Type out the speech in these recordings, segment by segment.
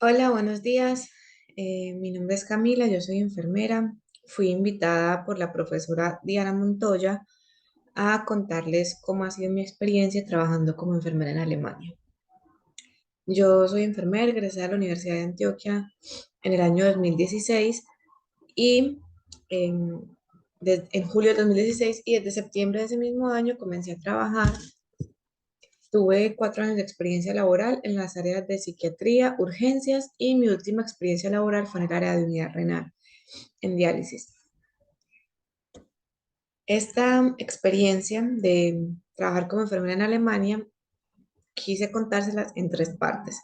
Hola, buenos días. Mi nombre es Camila, yo soy enfermera. Fui invitada por la profesora Diana Montoya a contarles cómo ha sido mi experiencia trabajando como enfermera en Alemania. Yo soy enfermera, egresé a la Universidad de Antioquia en el año 2016 y en, en julio de 2016 y desde septiembre de ese mismo año comencé a trabajar. Tuve 4 años de experiencia laboral en las áreas de psiquiatría, urgencias y mi última experiencia laboral fue en el área de unidad renal, en diálisis. Esta experiencia de trabajar como enfermera en Alemania, quise contárselas en tres partes.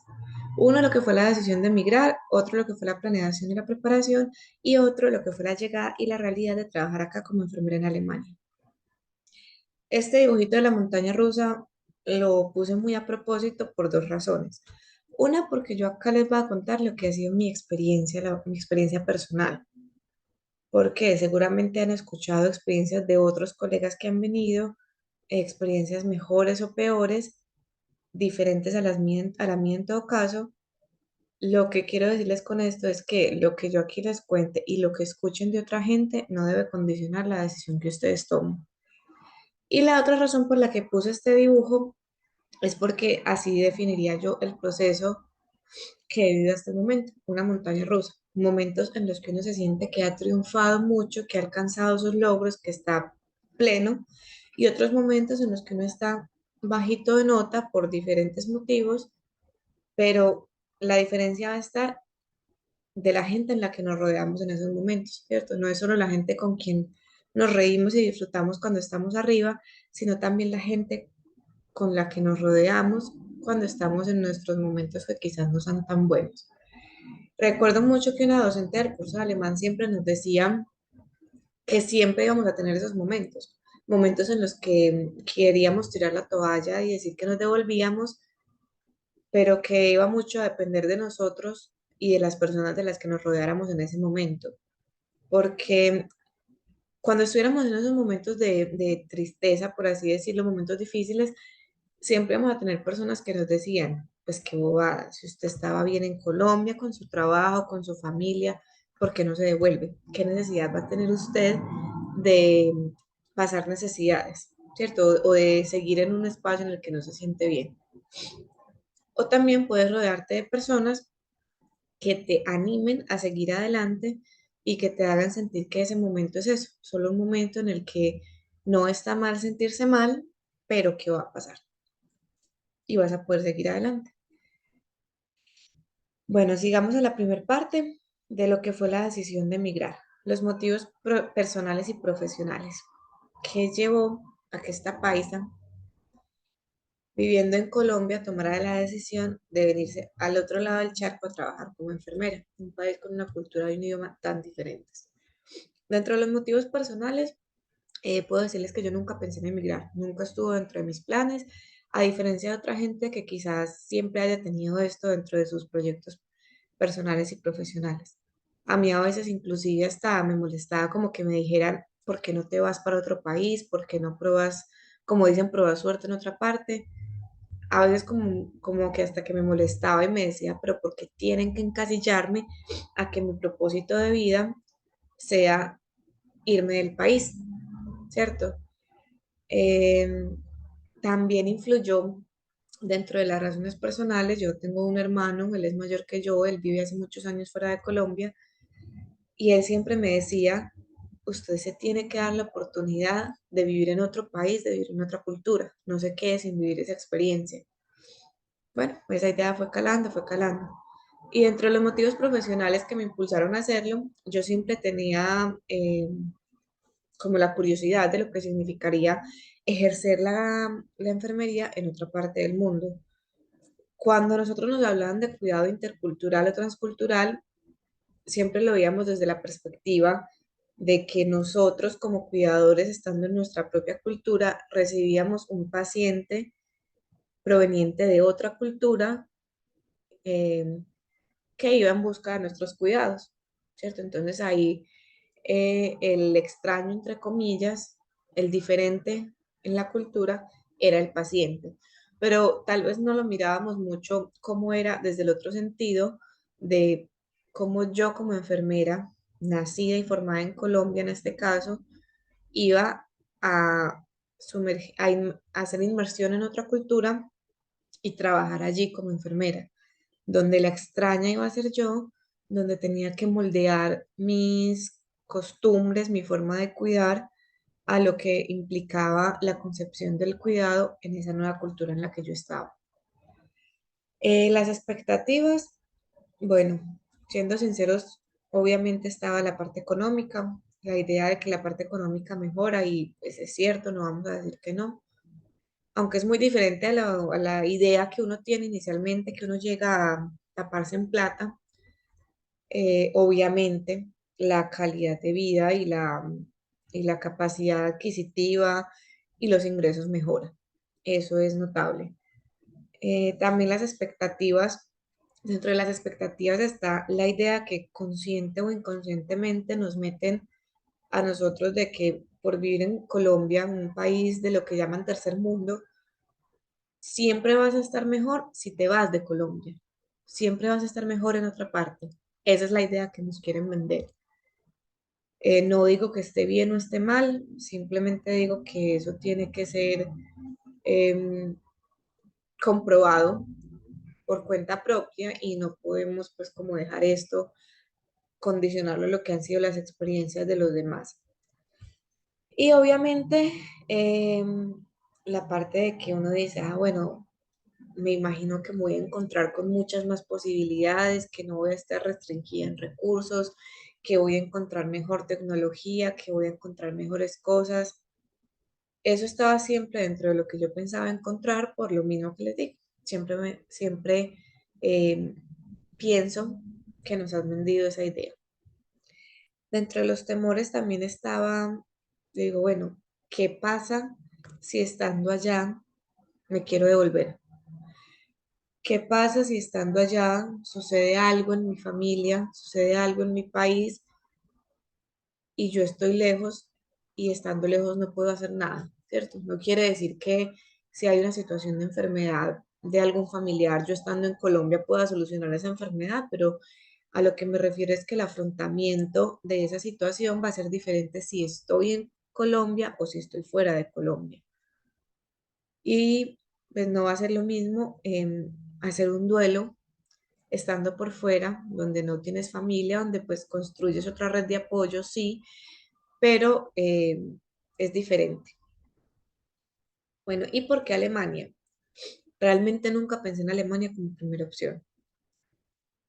Uno, lo que fue la decisión de emigrar, otro, lo que fue la planeación y la preparación, y otro, lo que fue la llegada y la realidad de trabajar acá como enfermera en Alemania. Este dibujito de la montaña rusa lo puse muy a propósito por dos razones. Una, porque yo acá les voy a contar lo que ha sido mi experiencia, mi experiencia personal, porque seguramente han escuchado experiencias de otros colegas que han venido, experiencias mejores o peores, diferentes a la mía en todo caso. Lo que quiero decirles con esto es que lo que yo aquí les cuente y lo que escuchen de otra gente no debe condicionar la decisión que ustedes tomen. Y la otra razón por la que puse este dibujo es porque así definiría yo el proceso que he vivido hasta el momento, una montaña rusa. Momentos en los que uno se siente que ha triunfado mucho, que ha alcanzado sus logros, que está pleno, y otros momentos en los que uno está bajito de nota por diferentes motivos, pero la diferencia va a estar de la gente en la que nos rodeamos en esos momentos, ¿cierto? No es solo la gente con quien nos reímos y disfrutamos cuando estamos arriba, sino también la gente con la que nos rodeamos cuando estamos en nuestros momentos que quizás no son tan buenos. Recuerdo mucho que una docente del curso de alemán siempre nos decía que siempre íbamos a tener esos momentos, momentos en los que queríamos tirar la toalla y decir que nos devolvíamos, pero que iba mucho a depender de nosotros y de las personas de las que nos rodeáramos en ese momento. Porque cuando estuviéramos en esos momentos de tristeza, por así decirlo, momentos difíciles, siempre vamos a tener personas que nos decían, pues qué bobada, si usted estaba bien en Colombia con su trabajo, con su familia, ¿por qué no se devuelve? ¿Qué necesidad va a tener usted de pasar necesidades, ¿cierto? O de seguir en un espacio en el que no se siente bien. O también puedes rodearte de personas que te animen a seguir adelante y que te hagan sentir que ese momento es eso, solo un momento en el que no está mal sentirse mal, pero que va a pasar y vas a poder seguir adelante. Bueno, sigamos a la primera parte de lo que fue la decisión de emigrar, los motivos personales y profesionales. ¿Qué llevó a que esta paisa, viviendo en Colombia, tomara la decisión de venirse al otro lado del charco a trabajar como enfermera, un país con una cultura y un idioma tan diferentes? Dentro de los motivos personales, puedo decirles que yo nunca pensé en emigrar, nunca estuvo dentro de mis planes, a diferencia de otra gente que quizás siempre haya tenido esto dentro de sus proyectos personales y profesionales. A mí a veces inclusive hasta me molestaba como que me dijeran, ¿por qué no te vas para otro país? ¿Por qué no pruebas, como dicen, pruebas suerte en otra parte? A veces como que hasta que me molestaba y me decía, pero ¿por qué tienen que encasillarme a que mi propósito de vida sea irme del país? ¿Cierto? Eh, También influyó dentro de las razones personales. Yo tengo un hermano, él es mayor que yo, él vive hace muchos años fuera de Colombia y él siempre me decía, usted se tiene que dar la oportunidad de vivir en otro país, de vivir en otra cultura, no sé qué es sin vivir esa experiencia. Bueno, pues esa idea fue calando, fue calando. Y dentro de los motivos profesionales que me impulsaron a hacerlo, yo siempre tenía como la curiosidad de lo que significaría ejercer la enfermería en otra parte del mundo. Cuando nosotros nos hablaban de cuidado intercultural o transcultural, siempre lo veíamos desde la perspectiva de que nosotros como cuidadores, estando en nuestra propia cultura, recibíamos un paciente proveniente de otra cultura eh, que iba en busca de nuestros cuidados, ¿cierto? Entonces ahí el extraño, entre comillas, el diferente en la cultura era el paciente, pero tal vez no lo mirábamos mucho como era desde el otro sentido, de cómo yo como enfermera, nacida y formada en Colombia en este caso, iba a, a hacer inmersión en otra cultura y trabajar allí como enfermera, donde la extraña iba a ser yo, donde tenía que moldear mis costumbres, mi forma de cuidar a lo que implicaba la concepción del cuidado en esa nueva cultura en la que yo estaba. Las expectativas, bueno, siendo sinceros, obviamente estaba la parte económica, la idea de que la parte económica mejora y pues es cierto, no vamos a decir que no, aunque es muy diferente a la idea que uno tiene inicialmente, que uno llega a taparse en plata. Obviamente la calidad de vida y la capacidad adquisitiva y los ingresos mejoran. Eso es notable. También las expectativas, dentro de las expectativas está la idea que consciente o inconscientemente nos meten a nosotros de que por vivir en Colombia, un país de lo que llaman tercer mundo, siempre vas a estar mejor si te vas de Colombia. Siempre vas a estar mejor en otra parte. Esa es la idea que nos quieren vender. No digo que esté bien o esté mal, simplemente digo que eso tiene que ser em, comprobado por cuenta propia y no podemos pues como dejar esto condicionarlo a lo que han sido las experiencias de los demás. Y obviamente la parte de que uno dice, ah, bueno, me imagino que me voy a encontrar con muchas más posibilidades, que no voy a estar restringida en recursos, que voy a encontrar mejor tecnología, que voy a encontrar mejores cosas. Eso estaba siempre dentro de lo que yo pensaba encontrar, por lo mismo que les digo. Siempre eh, pienso que nos han vendido esa idea. Dentro de los temores también estaba, digo, bueno, ¿qué pasa si estando allá me quiero devolver? ¿Qué pasa si estando allá sucede algo en mi familia, sucede algo en mi país y yo estoy lejos y estando lejos no puedo hacer nada, ¿cierto? No quiere decir que si hay una situación de enfermedad de algún familiar, yo estando en Colombia pueda solucionar esa enfermedad, pero a lo que me refiero es que el afrontamiento de esa situación va a ser diferente si estoy en Colombia o si estoy fuera de Colombia. Y pues no va a ser lo mismo hacer un duelo estando por fuera, donde no tienes familia, donde pues construyes otra red de apoyo, sí, pero es diferente. Bueno, ¿y por qué Alemania? Realmente nunca pensé en Alemania como primera opción.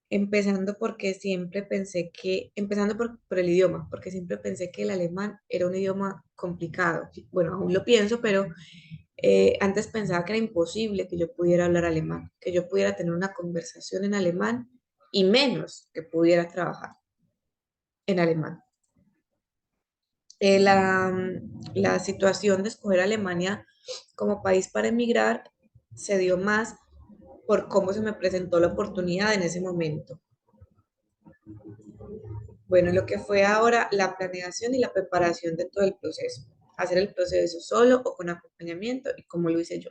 Empezando porque siempre pensé que, empezando por el idioma, porque siempre pensé que el alemán era un idioma complicado. Bueno, aún lo pienso, pero antes pensaba que era imposible que yo pudiera hablar alemán, que yo pudiera tener una conversación en alemán y menos que pudiera trabajar en alemán. La situación de escoger Alemania como país para emigrar se dio más por cómo se me presentó la oportunidad en ese momento. Bueno, lo que fue ahora la planeación y la preparación de todo el proceso. Hacer el proceso solo o con acompañamiento y como lo hice yo.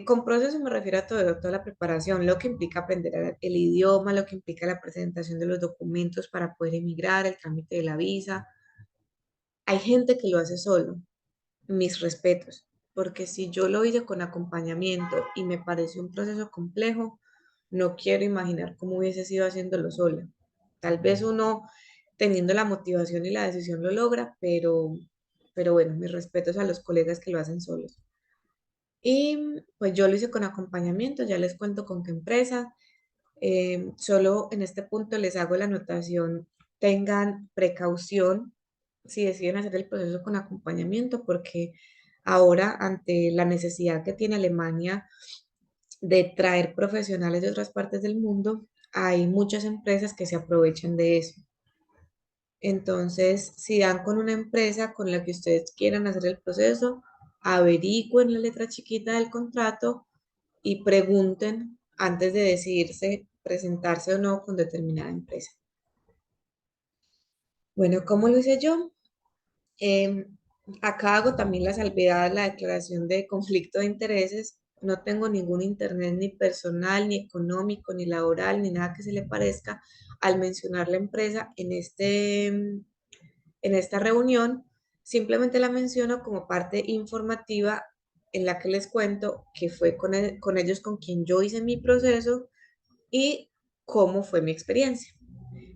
Con proceso me refiero a todo, toda la preparación, lo que implica aprender el idioma, lo que implica la presentación de los documentos para poder emigrar, el trámite de la visa. Hay gente que lo hace solo, mis respetos, porque si yo lo hice con acompañamiento y me pareció un proceso complejo, no quiero imaginar cómo hubiese sido haciéndolo sola. Tal vez uno teniendo la motivación y la decisión lo logra, pero bueno, mis respetos a los colegas que lo hacen solos. Y pues yo lo hice con acompañamiento, ya les cuento con qué empresa. Solo en este punto les hago la anotación, tengan precaución si deciden hacer el proceso con acompañamiento, porque ahora ante la necesidad que tiene Alemania de traer profesionales de otras partes del mundo, hay muchas empresas que se aprovechan de eso. Entonces, si dan con una empresa con la que ustedes quieran hacer el proceso, averigüen la letra chiquita del contrato y pregunten antes de decidirse presentarse o no con determinada empresa. Bueno, ¿cómo lo hice yo? Eh, Acá hago también la salvedad, la declaración de conflicto de intereses, no tengo ningún internet ni personal, ni económico, ni laboral, ni nada que se le parezca al mencionar la empresa en esta reunión. Simplemente la menciono como parte informativa en la que les cuento que fue con ellos con quien yo hice mi proceso y cómo fue mi experiencia.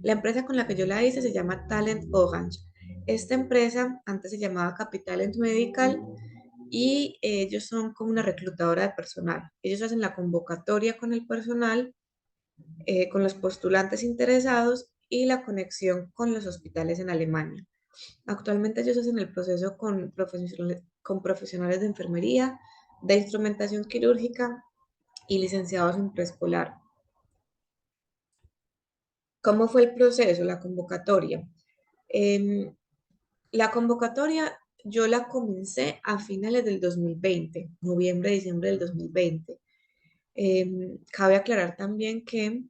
La empresa con la que yo la hice se llama Talent Orange. Esta empresa antes se llamaba Capitalent Medical y ellos son como una reclutadora de personal. Ellos hacen la convocatoria con el personal, con los postulantes interesados y la conexión con los hospitales en Alemania. Actualmente ellos hacen el proceso con profesionales de enfermería, de instrumentación quirúrgica y licenciados en preescolar. ¿Cómo fue el proceso, la convocatoria? Em, la convocatoria yo la comencé a finales del 2020, noviembre, diciembre del 2020. Cabe aclarar también que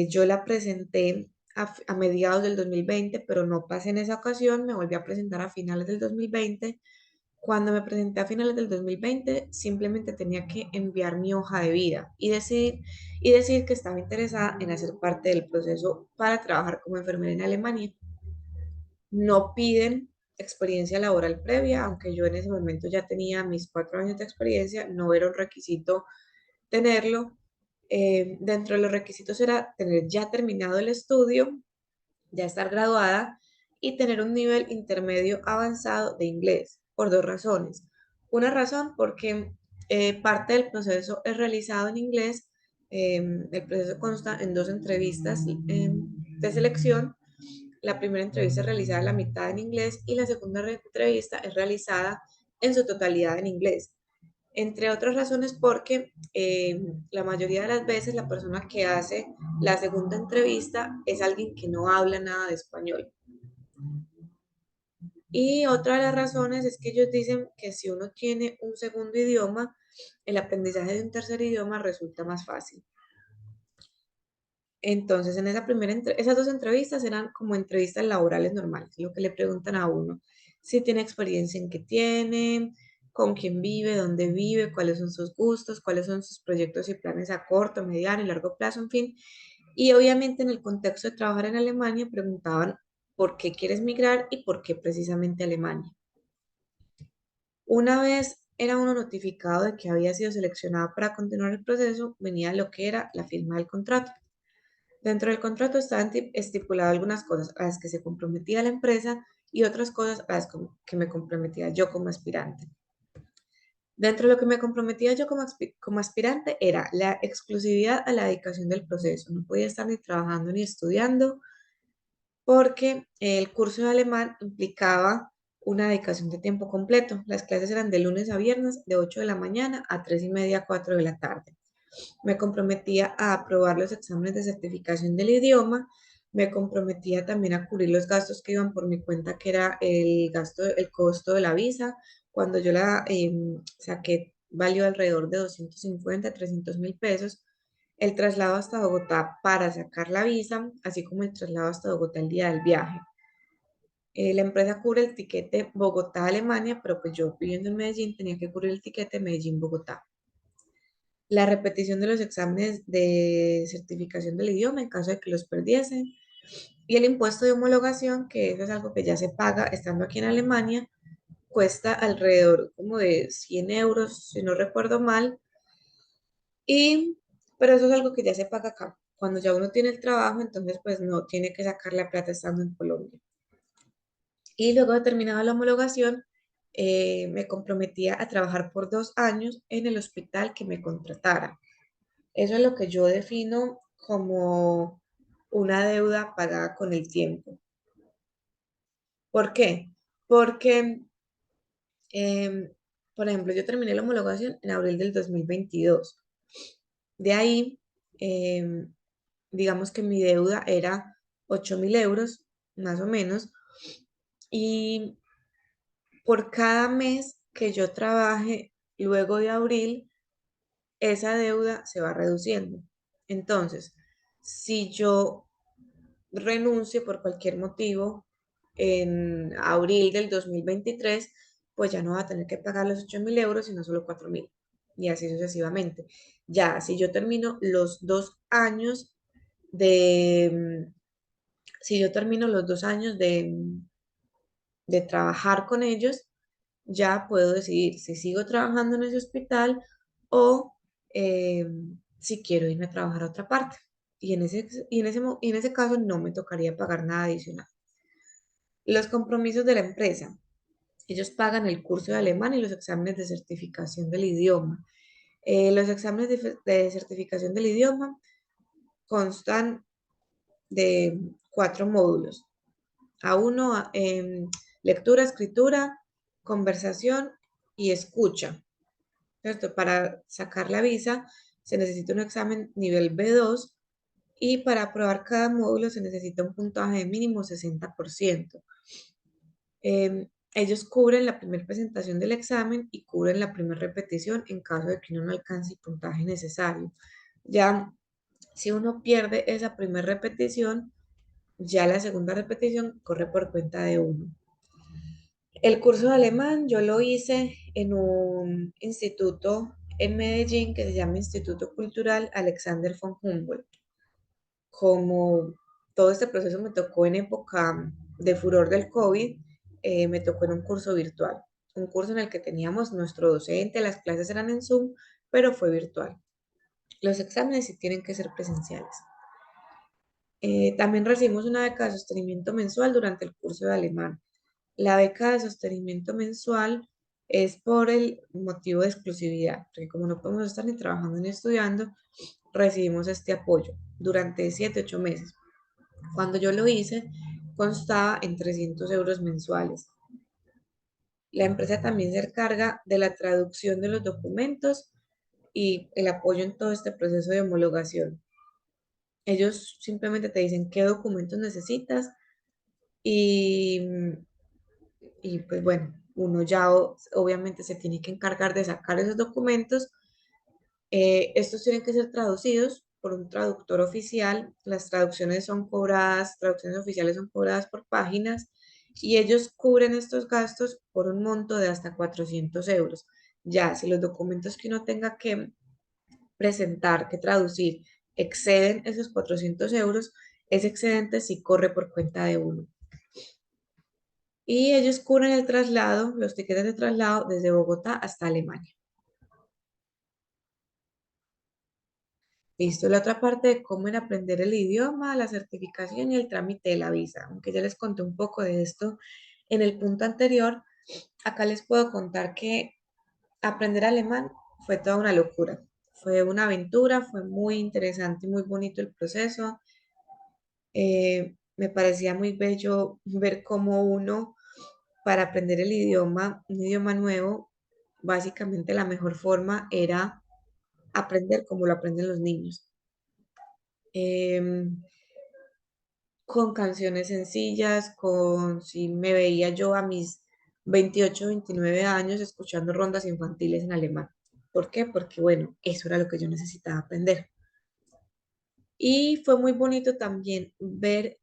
yo la presenté a mediados del 2020, pero no pasé en esa ocasión, me volví a presentar a finales del 2020. Cuando me presenté a finales del 2020, simplemente tenía que enviar mi hoja de vida y decir que estaba interesada en hacer parte del proceso para trabajar como enfermera en Alemania. No piden experiencia laboral previa, aunque yo en ese momento ya tenía mis 4 años de experiencia, no era un requisito tenerlo. Dentro de los requisitos era tener ya terminado el estudio, ya estar graduada y tener un nivel intermedio avanzado de inglés, por dos razones. Una razón porque parte del proceso es realizado en inglés. El proceso consta en dos entrevistas de selección. La primera entrevista es realizada a la mitad en inglés y la segunda entrevista es realizada en su totalidad en inglés. Entre otras razones porque la mayoría de las veces la persona que hace la segunda entrevista es alguien que no habla nada de español. Y otra de las razones es que ellos dicen que si uno tiene un segundo idioma, el aprendizaje de un tercer idioma resulta más fácil. Entonces, en esas dos entrevistas eran como entrevistas laborales normales, lo que le preguntan a uno, si tiene experiencia en qué tiene, con quién vive, dónde vive, cuáles son sus gustos, cuáles son sus proyectos y planes a corto, mediano y largo plazo, en fin. Y obviamente en el contexto de trabajar en Alemania preguntaban por qué quieres migrar y por qué precisamente Alemania. Una vez era uno notificado de que había sido seleccionado para continuar el proceso, venía lo que era la firma del contrato. Dentro del contrato estaban estipuladas algunas cosas a las que se comprometía la empresa y otras cosas a las que me comprometía yo como aspirante. Dentro de lo que me comprometía yo como aspirante era la exclusividad a la dedicación del proceso. No podía estar ni trabajando ni estudiando porque el curso de alemán implicaba una dedicación de tiempo completo. Las clases eran de lunes a viernes, de 8 de la mañana a 3:30, 4 de la tarde. Me comprometía a aprobar los exámenes de certificación del idioma, me comprometía también a cubrir los gastos que iban por mi cuenta, que era el costo de la visa. Cuando yo la saqué, valió alrededor de 250, 300.000 pesos. El traslado hasta Bogotá para sacar la visa, así como el traslado hasta Bogotá el día del viaje. La empresa cubre el tiquete Bogotá-Alemania, pero pues yo viviendo en Medellín tenía que cubrir el tiquete Medellín-Bogotá. La repetición de los exámenes de certificación del idioma en caso de que los perdiesen, y el impuesto de homologación, que eso es algo que ya se paga estando aquí en Alemania, cuesta alrededor como de 100 euros, si no recuerdo mal, y, pero eso es algo que ya se paga acá. Cuando ya uno tiene el trabajo, entonces pues no tiene que sacar la plata estando en Colombia. Y luego de terminada la homologación, me comprometía a trabajar por 2 años en el hospital que me contratara. Eso es lo que yo defino como una deuda pagada con el tiempo. ¿Por qué? Porque, em, por ejemplo, yo terminé la homologación en abril del 2022. De ahí, em, digamos que mi deuda era 8.000 euros, más o menos, y por cada mes que yo trabaje luego de abril, esa deuda se va reduciendo. Entonces, si yo renuncio por cualquier motivo en abril del 2023, pues ya no va a tener que pagar los 8.000 euros, sino solo 4.000. y así sucesivamente. Ya, si yo termino los 2 años de, si yo termino los 2 años de trabajar con ellos, ya puedo decidir si sigo trabajando en ese hospital o eh, si quiero irme a trabajar a otra parte. Y en ese caso no me tocaría pagar nada adicional. Los compromisos de la empresa. Ellos pagan el curso de alemán y los exámenes de certificación del idioma. Los exámenes de certificación del idioma constan de 4 módulos. Lectura, escritura, conversación y escucha. ¿Cierto? Para sacar la visa se necesita un examen nivel B2 y para aprobar cada módulo se necesita un puntaje de mínimo 60%. Ellos cubren la primera presentación del examen y cubren la primera repetición en caso de que uno no alcance el puntaje necesario. Ya, si uno pierde esa primera repetición, ya la segunda repetición corre por cuenta de uno. El curso de alemán yo lo hice en un instituto en Medellín que se llama Instituto Cultural Alexander von Humboldt. Como todo este proceso me tocó en época de furor del COVID, me tocó en un curso virtual, un curso en el que teníamos nuestro docente, las clases eran en Zoom, pero fue virtual. Los exámenes sí tienen que ser presenciales. También recibimos una beca de sostenimiento mensual durante el curso de alemán. La beca de sostenimiento mensual es por el motivo de exclusividad, porque como no podemos estar ni trabajando ni estudiando, recibimos este apoyo durante 7, 8 meses. Cuando yo lo hice, constaba en 300 euros mensuales. La empresa también se encarga de la traducción de los documentos y el apoyo en todo este proceso de homologación. Ellos simplemente te dicen qué documentos necesitas y, y pues bueno, uno ya obviamente se tiene que encargar de sacar esos documentos. Estos tienen que ser traducidos por un traductor oficial. Las traducciones son cobradas, traducciones oficiales son cobradas por páginas y ellos cubren estos gastos por un monto de hasta 400 euros. Ya, si los documentos que uno tenga que presentar, que traducir, exceden esos 400 euros, ese excedente sí corre por cuenta de uno. Y ellos cubren el traslado, los tiquetes de traslado desde Bogotá hasta Alemania. Listo, la otra parte de cómo era aprender el idioma, la certificación y el trámite de la visa. Aunque ya les conté un poco de esto en el punto anterior, acá les puedo contar que aprender alemán fue toda una locura. Fue una aventura, fue muy interesante y muy bonito el proceso. Me parecía muy bello ver cómo uno, para aprender el idioma, un idioma nuevo, básicamente la mejor forma era aprender como lo aprenden los niños. Em, con canciones sencillas, si me veía yo a mis 28, 29 años escuchando rondas infantiles en alemán. ¿Por qué? Porque bueno, eso era lo que yo necesitaba aprender. Y fue muy bonito también ver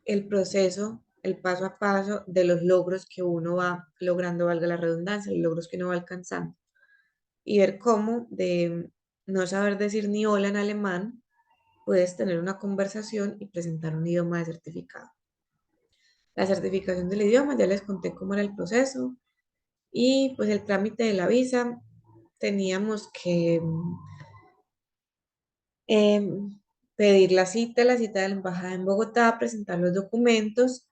el proceso, el paso a paso de los logros que uno va logrando, valga la redundancia, los logros que uno va alcanzando. Y ver cómo de no saber decir ni hola en alemán, puedes tener una conversación y presentar un idioma de certificado. La certificación del idioma, ya les conté cómo era el proceso. Y pues el trámite de la visa, teníamos que pedir la cita de la embajada en Bogotá, presentar los documentos.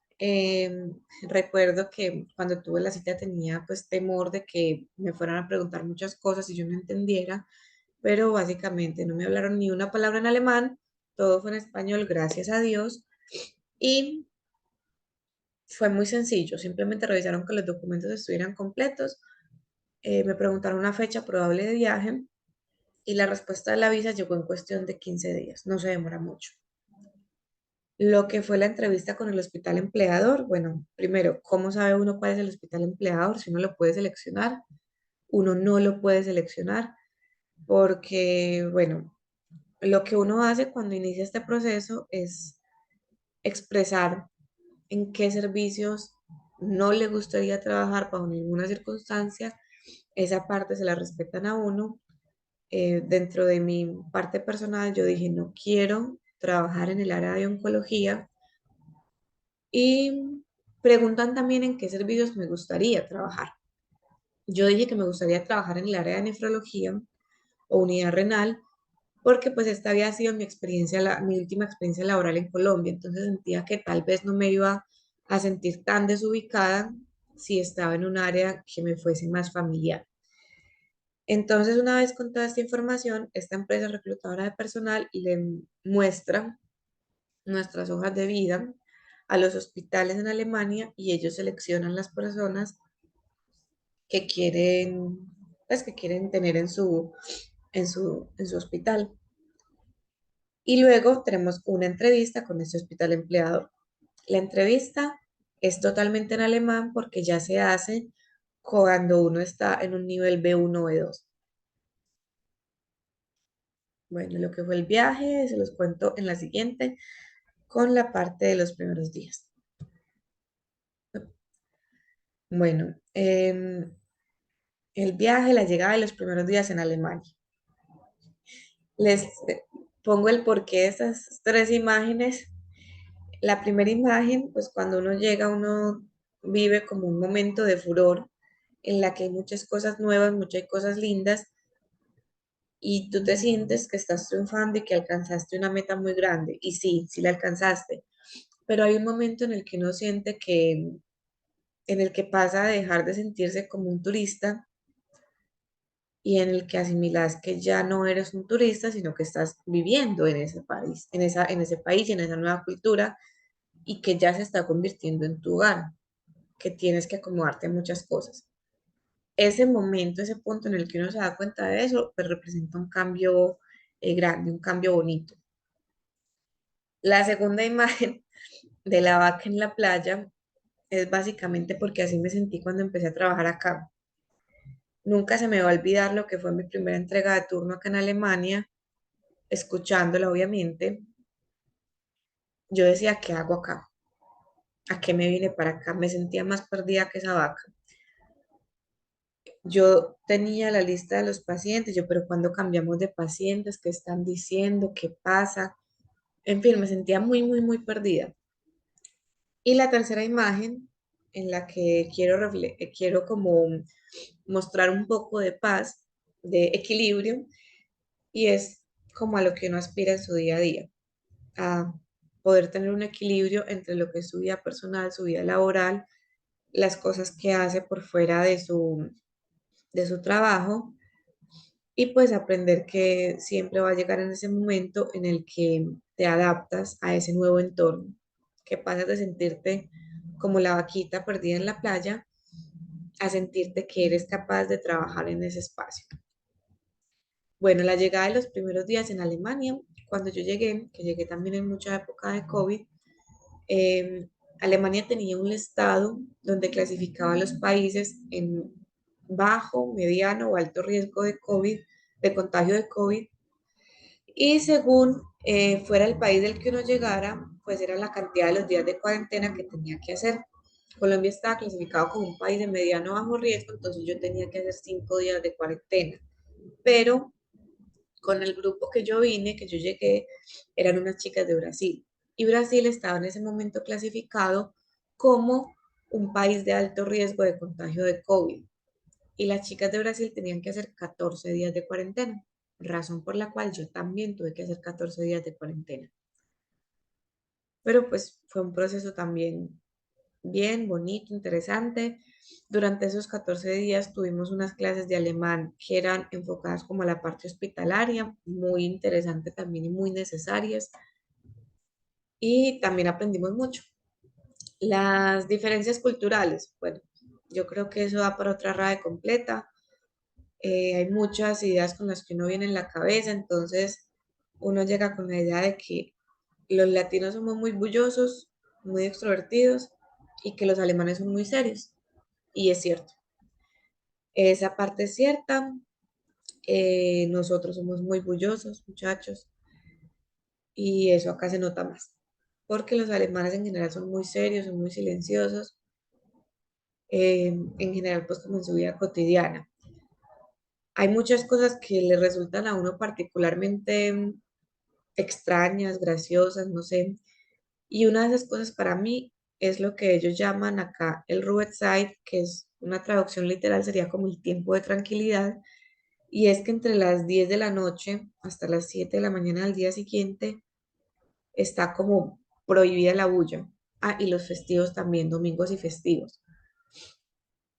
Recuerdo que cuando tuve la cita tenía pues temor de que me fueran a preguntar muchas cosas y yo no entendiera, pero básicamente no me hablaron ni una palabra en alemán, todo fue en español, gracias a Dios. Y fue muy sencillo, simplemente revisaron que los documentos estuvieran completos, me preguntaron una fecha probable de viaje y la respuesta de la visa llegó en cuestión de 15 días, no se demora mucho. Lo que fue la entrevista con el hospital empleador, bueno, primero, ¿cómo sabe uno cuál es el hospital empleador? Si uno lo puede seleccionar, uno no lo puede seleccionar, porque, bueno, lo que uno hace cuando inicia este proceso es expresar en qué servicios no le gustaría trabajar bajo ninguna circunstancia. Esa parte se la respetan a uno Dentro de mi parte personal, yo dije, no quiero trabajar en el área de oncología y preguntan también en qué servicios me gustaría trabajar. Yo dije que me gustaría trabajar en el área de nefrología o unidad renal, porque pues esta había sido mi experiencia, mi última experiencia laboral en Colombia, entonces sentía que tal vez no me iba a sentir tan desubicada si estaba en un área que me fuese más familiar. Entonces, una vez con toda esta información, esta empresa reclutadora de personal le muestra nuestras hojas de vida a los hospitales en Alemania y ellos seleccionan las personas que quieren, pues, que quieren tener en su hospital. Y luego tenemos una entrevista con ese hospital empleador. La entrevista es totalmente en alemán porque ya se hace cuando uno está en un nivel B1 o B2. Bueno, lo que fue el viaje se los cuento en la siguiente con la parte de los primeros días. Bueno, el viaje, la llegada de los primeros días en Alemania. Les pongo el porqué de esas tres imágenes. La primera imagen, pues cuando uno llega, uno vive como un momento de furor en la que hay muchas cosas nuevas, muchas cosas lindas, y tú te sientes que estás triunfando y que alcanzaste una meta muy grande. Y sí, sí la alcanzaste, pero hay un momento en el que uno siente que, en el que pasa a dejar de sentirse como un turista y en el que asimilas que ya no eres un turista, sino que estás viviendo en ese país, en ese país y en esa nueva cultura y que ya se está convirtiendo en tu hogar, que tienes que acomodarte a muchas cosas. Ese momento, ese punto en el que uno se da cuenta de eso, pues representa un cambio grande, un cambio bonito. La segunda imagen de la vaca en la playa es básicamente porque así me sentí cuando empecé a trabajar acá. Nunca se me va a olvidar lo que fue mi primera entrega de turno acá en Alemania, escuchándola obviamente. Yo decía, ¿qué hago acá? ¿A qué me vine para acá? Me sentía más perdida que esa vaca. Yo tenía la lista de los pacientes, yo, pero cuando cambiamos de pacientes, ¿qué están diciendo? ¿Qué pasa? En fin, me sentía muy, muy, muy perdida. Y la tercera imagen en la que quiero como mostrar un poco de paz, de equilibrio, y es como a lo que uno aspira en su día a día, a poder tener un equilibrio entre lo que es su vida personal, su vida laboral, las cosas que hace por fuera de su trabajo y pues aprender que siempre va a llegar en ese momento en el que te adaptas a ese nuevo entorno, que pasas de sentirte como la vaquita perdida en la playa a sentirte que eres capaz de trabajar en ese espacio. Bueno, la llegada de los primeros días en Alemania, cuando yo llegué, que llegué también en mucha época de COVID, eh, Alemania tenía un listado donde clasificaba a los países en bajo, mediano o alto riesgo de COVID, de contagio de COVID, y según fuera el país del que uno llegara, pues era la cantidad de los días de cuarentena que tenía que hacer. Colombia estaba clasificado como un país de mediano a bajo riesgo, entonces yo tenía que hacer 5 días de cuarentena. Pero con el grupo que yo vine, que yo llegué, eran unas chicas de Brasil. Y Brasil estaba en ese momento clasificado como un país de alto riesgo de contagio de COVID. Y las chicas de Brasil tenían que hacer 14 días de cuarentena, razón por la cual yo también tuve que hacer 14 días de cuarentena. Pero pues fue un proceso también bien, bonito, interesante. Durante esos 14 días tuvimos unas clases de alemán que eran enfocadas como a la parte hospitalaria, muy interesante también y muy necesarias. Y también aprendimos mucho. Las diferencias culturales, bueno, yo creo que eso da para otra RAE completa. Hay muchas ideas con las que uno viene en la cabeza, entonces uno llega con la idea de que los latinos somos muy bullosos, muy extrovertidos y que los alemanes son muy serios. Y es cierto, esa parte es cierta. Nosotros somos muy bullosos, muchachos, y eso acá se nota más, porque los alemanes en general son muy serios, son muy silenciosos, en general pues como en su vida cotidiana. Hay muchas cosas que le resultan a uno particularmente extrañas, graciosas, no sé. Y una de esas cosas para mí es lo que ellos llaman acá el Ruhetzeit, que es una traducción literal, sería como el tiempo de tranquilidad. Y es que entre las 10 de la noche hasta las 7 de la mañana del día siguiente está como prohibida la bulla. Ah, y los festivos también, domingos y festivos.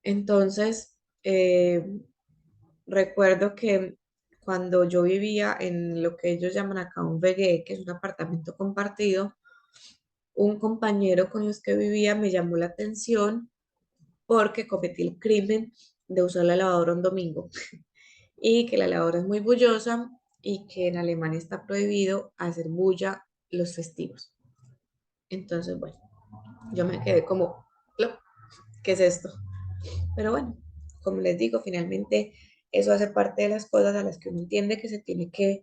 Entonces, recuerdo que cuando yo vivía en lo que ellos llaman acá un VG, que es un apartamento compartido, un compañero con los que vivía me llamó la atención porque cometí el crimen de usar la lavadora un domingo y que la lavadora es muy bullosa y que en Alemania está prohibido hacer bulla los festivos. Entonces, bueno, yo me quedé como, "Plop, ¿qué es esto?". Pero bueno, como les digo, finalmente eso hace parte de las cosas a las que uno entiende que se tiene que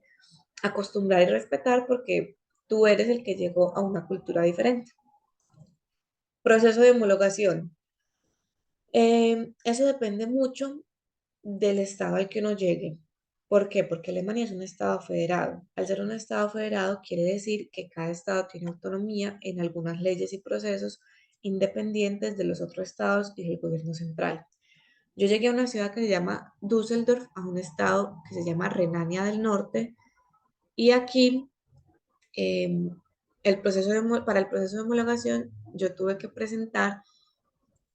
acostumbrar y respetar porque tú eres el que llegó a una cultura diferente. Proceso de homologación. Eso depende mucho del estado al que uno llegue. ¿Por qué? Porque Alemania es un estado federado. Al ser un estado federado quiere decir que cada estado tiene autonomía en algunas leyes y procesos independientes de los otros estados y del gobierno central. Yo llegué a una ciudad que se llama Düsseldorf, a un estado que se llama Renania del Norte, y aquí eh, para el proceso de homologación yo tuve que presentar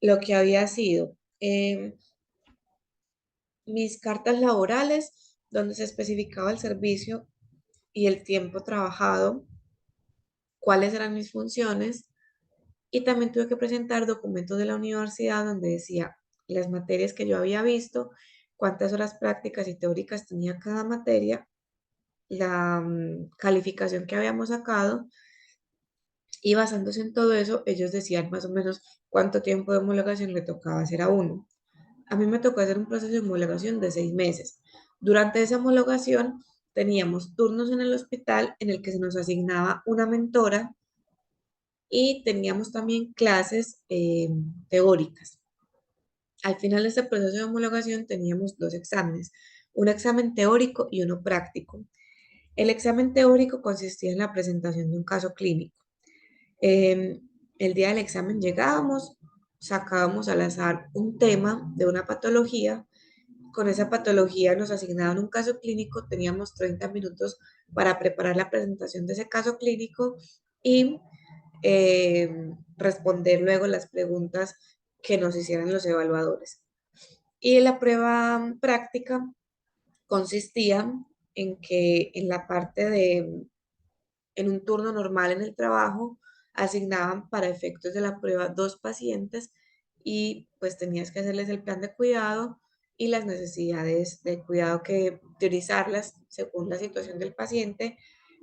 lo que había sido mis cartas laborales, donde se especificaba el servicio y el tiempo trabajado, cuáles eran mis funciones, y también tuve que presentar documentos de la universidad donde decía las materias que yo había visto, cuántas horas prácticas y teóricas tenía cada materia, la calificación que habíamos sacado, y basándose en todo eso, ellos decían más o menos cuánto tiempo de homologación le tocaba hacer a uno. A mí me tocó hacer un proceso de homologación de 6 meses. Durante esa homologación teníamos turnos en el hospital en el que se nos asignaba una mentora y teníamos también clases teóricas. Al final de este proceso de homologación teníamos dos exámenes, un examen teórico y uno práctico. El examen teórico consistía en la presentación de un caso clínico. Eh, el día del examen llegábamos, sacábamos al azar un tema de una patología. Con esa patología nos asignaban un caso clínico, teníamos 30 minutos para preparar la presentación de ese caso clínico y responder luego las preguntas que nos hicieran los evaluadores. Y la prueba práctica consistía en que en la parte de en un turno normal en el trabajo, asignaban para efectos de la prueba dos pacientes y pues tenías que hacerles el plan de cuidado y las necesidades de cuidado que priorizarlas según la situación del paciente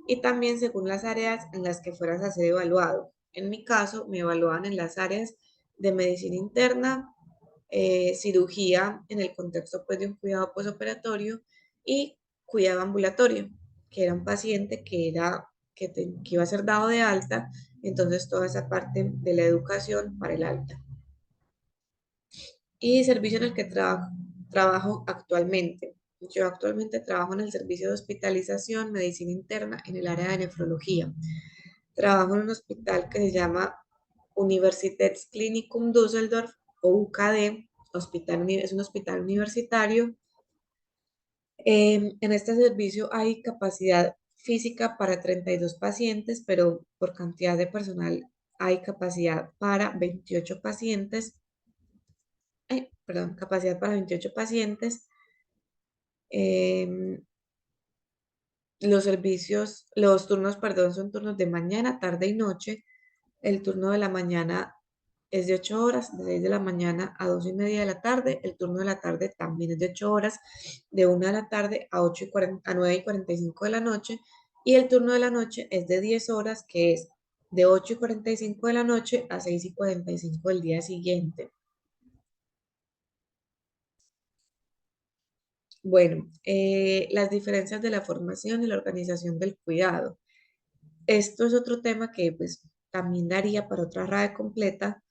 y también según las áreas en las que fueras a ser evaluado. En mi caso, me evaluaban en las áreas de medicina interna, cirugía en el contexto pues, de un cuidado postoperatorio y cuidado ambulatorio, que era un paciente que iba a ser dado de alta, entonces toda esa parte de la educación para el alta. Y servicio en el que trabajo actualmente. Yo actualmente trabajo en el servicio de hospitalización, medicina interna, en el área de nefrología. Trabajo en un hospital que se llama Universitätsklinikum Düsseldorf o UKD, es un hospital universitario. En este servicio hay capacidad física para 32 pacientes, pero por cantidad de personal hay capacidad para 28 pacientes. Perdón, capacidad para 28 pacientes. Em, los turnos, perdón, son turnos de mañana, tarde y noche. El turno de la mañana es de 8 horas, de 6 de la mañana a 2 y media de la tarde. El turno de la tarde también es de 8 horas, de 1 de la tarde a, 9 y 45 de la noche. Y el turno de la noche es de 10 horas, que es de 8 y 45 de la noche a 6 y 45 del día siguiente. Bueno, las diferencias de la formación y la organización del cuidado. Esto es otro tema que pues también daría para otra RAE completa,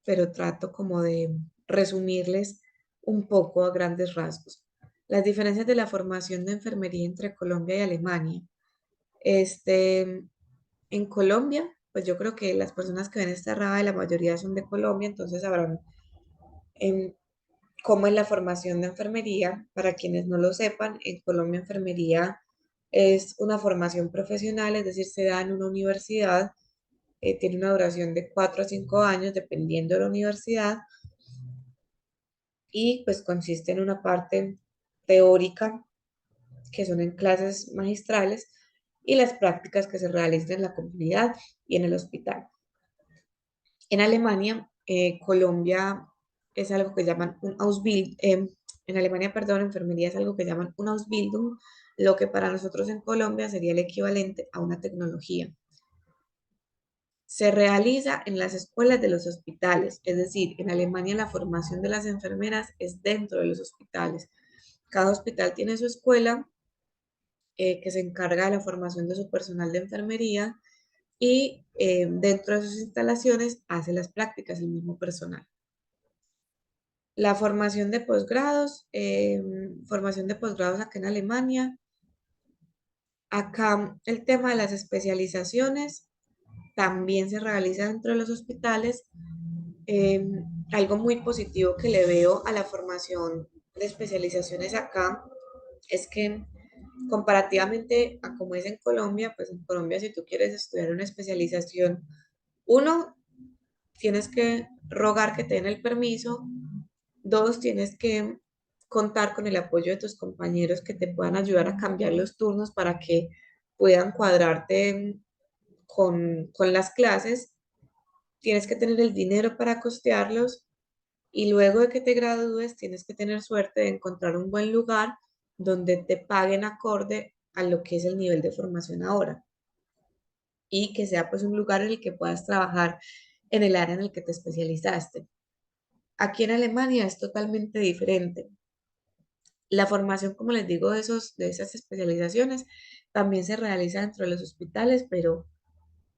pero trato como de resumirles un poco a grandes rasgos. Las diferencias de la formación de enfermería entre Colombia y Alemania. Este, en Colombia, pues yo creo que las personas que ven esta RAE, la mayoría son de Colombia, entonces sabrán em, cómo es la formación de enfermería. Para quienes no lo sepan, en Colombia enfermería es una formación profesional, es decir, se da en una universidad, tiene una duración de 4 a 5 años, dependiendo de la universidad, y pues consiste en una parte teórica, que son en clases magistrales, y las prácticas que se realizan en la comunidad y en el hospital. En Alemania, Colombia es algo que llaman un en Alemania, perdón, enfermería es algo que llaman un Ausbildung, lo que para nosotros en Colombia sería el equivalente a una tecnología. Se realiza en las escuelas de los hospitales, es decir, en Alemania la formación de las enfermeras es dentro de los hospitales. Cada hospital tiene su escuela que se encarga de la formación de su personal de enfermería y dentro de sus instalaciones hace las prácticas el mismo personal. La formación de posgrados acá en Alemania. Acá el tema de las especializaciones también se realiza dentro de los hospitales. Eh, Algo muy positivo que le veo a la formación de especializaciones acá es que comparativamente a como es en Colombia, pues en Colombia si tú quieres estudiar una especialización, uno, tienes que rogar que te den el permiso. Dos, tienes que contar con el apoyo de tus compañeros que te puedan ayudar a cambiar los turnos para que puedan cuadrarte con las clases. Tienes que tener el dinero para costearlos y luego de que te gradúes tienes que tener suerte de encontrar un buen lugar donde te paguen acorde a lo que es el nivel de formación ahora y que sea pues un lugar en el que puedas trabajar en el área en el que te especializaste. Aquí en Alemania es totalmente diferente. La formación, como les digo, de esas especializaciones también se realiza dentro de los hospitales, pero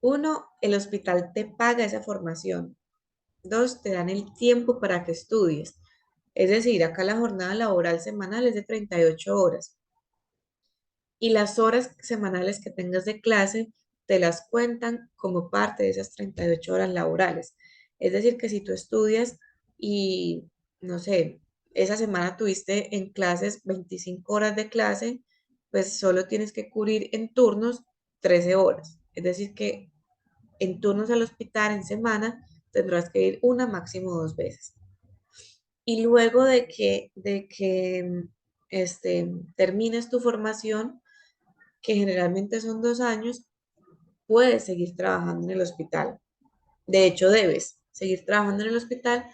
uno, el hospital te paga esa formación. Dos, te dan el tiempo para que estudies. Es decir, acá la jornada laboral semanal es de 38 horas y las horas semanales que tengas de clase te las cuentan como parte de esas 38 horas laborales. Es decir, que si tú estudias y, no sé, esa semana tuviste en clases 25 horas de clase, pues solo tienes que cubrir en turnos 13 horas. Es decir, que en turnos al hospital en semana tendrás que ir una, máximo dos veces. Y luego de que termines tu formación, que generalmente son 2 años, puedes seguir trabajando en el hospital. De hecho, debes seguir trabajando en el hospital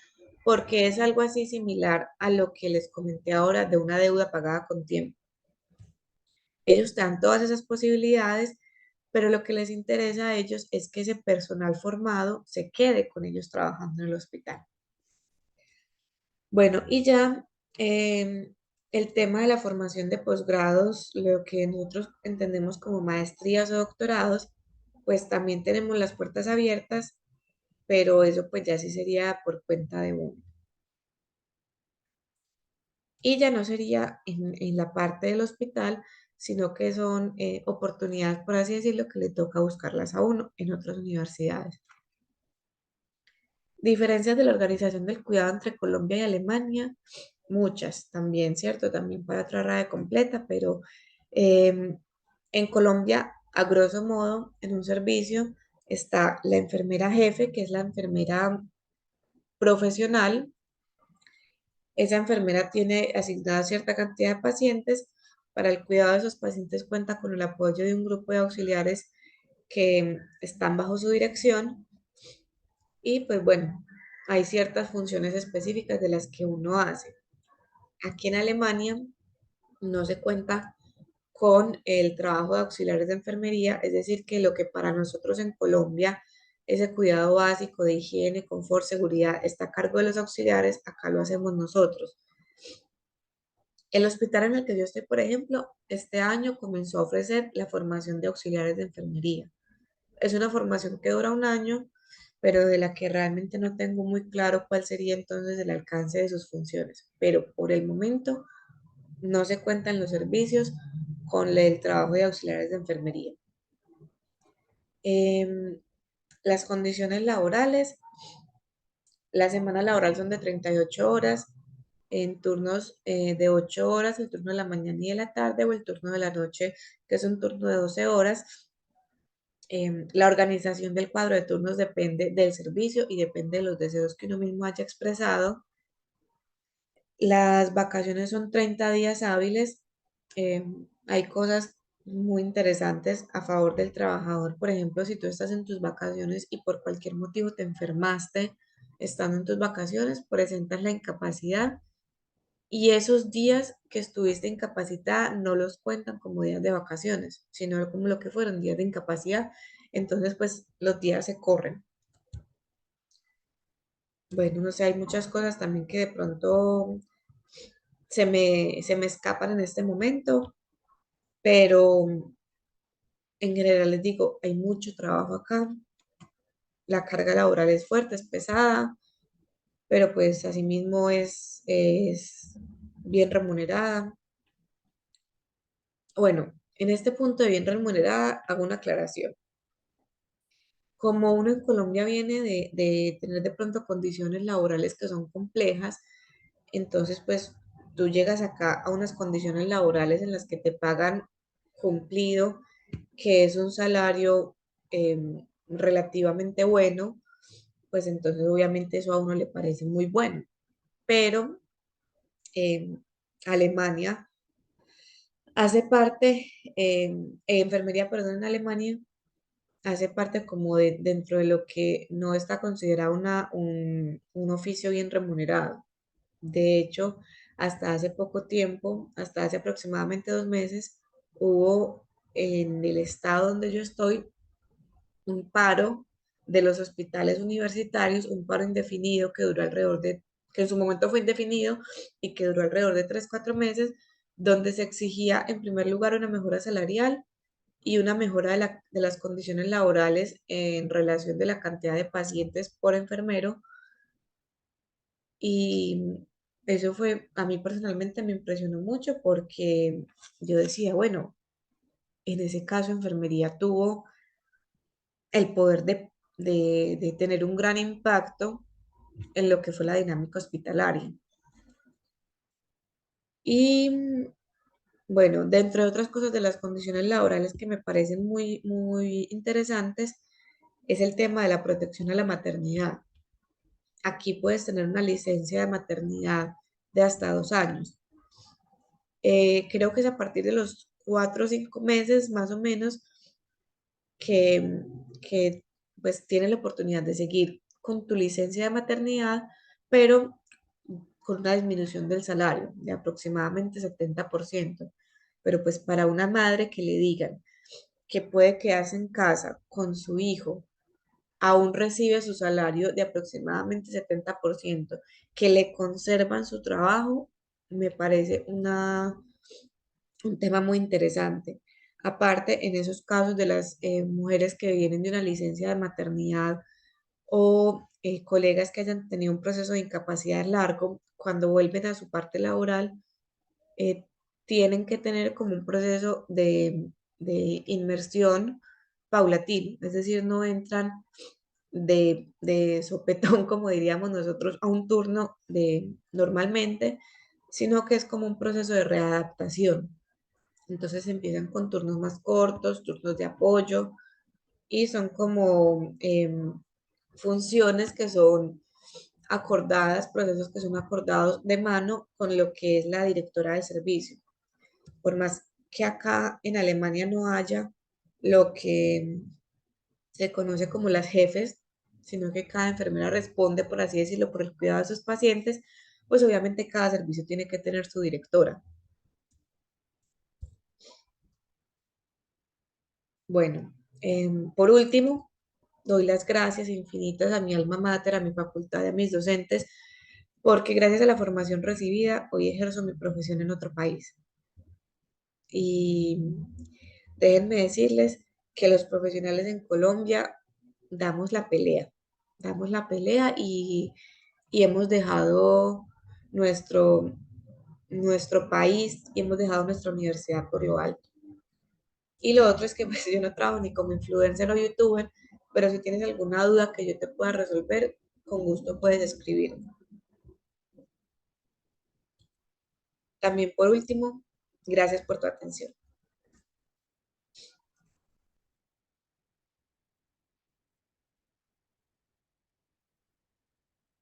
porque es algo así similar a lo que les comenté ahora de una deuda pagada con tiempo. Ellos te dan todas esas posibilidades, pero lo que les interesa a ellos es que ese personal formado se quede con ellos trabajando en el hospital. Bueno, y ya el tema de la formación de posgrados, lo que nosotros entendemos como maestrías o doctorados, pues también tenemos las puertas abiertas, pero eso pues ya sí sería por cuenta de uno. Y ya no sería en la parte del hospital, sino que son oportunidades, por así decirlo, que le toca buscarlas a uno en otras universidades. Diferencias de la organización del cuidado entre Colombia y Alemania, muchas también, ¿cierto? También para otra RAE completa, pero en Colombia, a grosso modo, en un servicio está la enfermera jefe, que es la enfermera profesional. Esa enfermera tiene asignada cierta cantidad de pacientes. Para el cuidado de esos pacientes cuenta con el apoyo de un grupo de auxiliares que están bajo su dirección y pues bueno, hay ciertas funciones específicas de las que uno hace. Aquí en Alemania no se cuenta con el trabajo de auxiliares de enfermería, es decir, que lo que para nosotros en Colombia, ese cuidado básico de higiene, confort, seguridad, está a cargo de los auxiliares, acá lo hacemos nosotros. El hospital en el que yo estoy, por ejemplo, este año comenzó a ofrecer la formación de auxiliares de enfermería. Es una formación que dura un año, pero de la que realmente no tengo muy claro cuál sería entonces el alcance de sus funciones. Pero por el momento no se cuentan los servicios con el trabajo de auxiliares de enfermería. Em, las condiciones laborales, la semana laboral son de 38 horas, en turnos de 8 horas, el turno de la mañana y de la tarde, o el turno de la noche, que es un turno de 12 horas. La organización del cuadro de turnos depende del servicio y depende de los deseos que uno mismo haya expresado. Las vacaciones son 30 días hábiles. Hay cosas muy interesantes a favor del trabajador. Por ejemplo, si tú estás en tus vacaciones y por cualquier motivo te enfermaste estando en tus vacaciones, presentas la incapacidad y esos días que estuviste incapacitada no los cuentan como días de vacaciones, sino como lo que fueron días de incapacidad. Entonces, pues los días se corren. Bueno, no sé, hay muchas cosas también que de pronto se me escapan en este momento, pero en general les digo, hay mucho trabajo acá, la carga laboral es fuerte, es pesada, pero pues asimismo es bien remunerada. Bueno, en este punto de bien remunerada, hago una aclaración. Como uno en Colombia viene de tener de pronto condiciones laborales que son complejas, entonces pues tú llegas acá a unas condiciones laborales en las que te pagan cumplido, que es un salario relativamente bueno, pues entonces obviamente eso a uno le parece muy bueno. Pero eh, Alemania hace parte, enfermería, perdón, en Alemania hace parte como de dentro de lo que no está considerado un oficio bien remunerado. De hecho, hasta hace poco tiempo, hasta hace aproximadamente 2 meses, hubo en el estado donde yo estoy un paro de los hospitales universitarios, un paro indefinido que duró alrededor de, que en su momento fue indefinido y que duró alrededor de 3, 4 meses, donde se exigía en primer lugar una mejora salarial y una mejora de las condiciones laborales en relación de la cantidad de pacientes por enfermero. Y eso fue, a mí personalmente me impresionó mucho porque yo decía, bueno, en ese caso enfermería tuvo el poder de tener un gran impacto en lo que fue la dinámica hospitalaria. Y bueno, dentro de otras cosas de las condiciones laborales que me parecen muy, muy interesantes, es el tema de la protección a la maternidad. Aquí puedes tener una licencia de maternidad de hasta 2 años. Creo que es a partir de los 4 o 5 meses más o menos que pues tienes la oportunidad de seguir con tu licencia de maternidad, pero con una disminución del salario de aproximadamente 70%. Pero pues para una madre que le digan que puede quedarse en casa con su hijo, aún recibe su salario de aproximadamente 70%, que le conservan su trabajo, me parece un tema muy interesante. Aparte, en esos casos de las mujeres que vienen de una licencia de maternidad o colegas que hayan tenido un proceso de incapacidad largo, cuando vuelven a su parte laboral, eh, tienen que tener como un proceso de inmersión paulatino, es decir, no entran de sopetón, como diríamos nosotros, a un turno de normalmente, sino que es como un proceso de readaptación. Entonces empiezan con turnos más cortos, turnos de apoyo, y son como funciones que son acordadas, procesos que son acordados de mano con lo que es la directora del servicio. Por más que acá en Alemania no haya lo que se conoce como las jefes, sino que cada enfermera responde, por así decirlo, por el cuidado de sus pacientes, pues obviamente cada servicio tiene que tener su directora. Bueno, por último, doy las gracias infinitas a mi alma mater, a mi facultad y a mis docentes, porque gracias a la formación recibida, hoy ejerzo mi profesión en otro país. Y déjenme decirles que los profesionales en Colombia damos la pelea y hemos dejado nuestro, nuestro país y hemos dejado nuestra universidad por lo alto. Y lo otro es que pues yo no trabajo ni como influencer o youtuber, pero si tienes alguna duda que yo te pueda resolver, con gusto puedes escribirme. También por último, gracias por tu atención.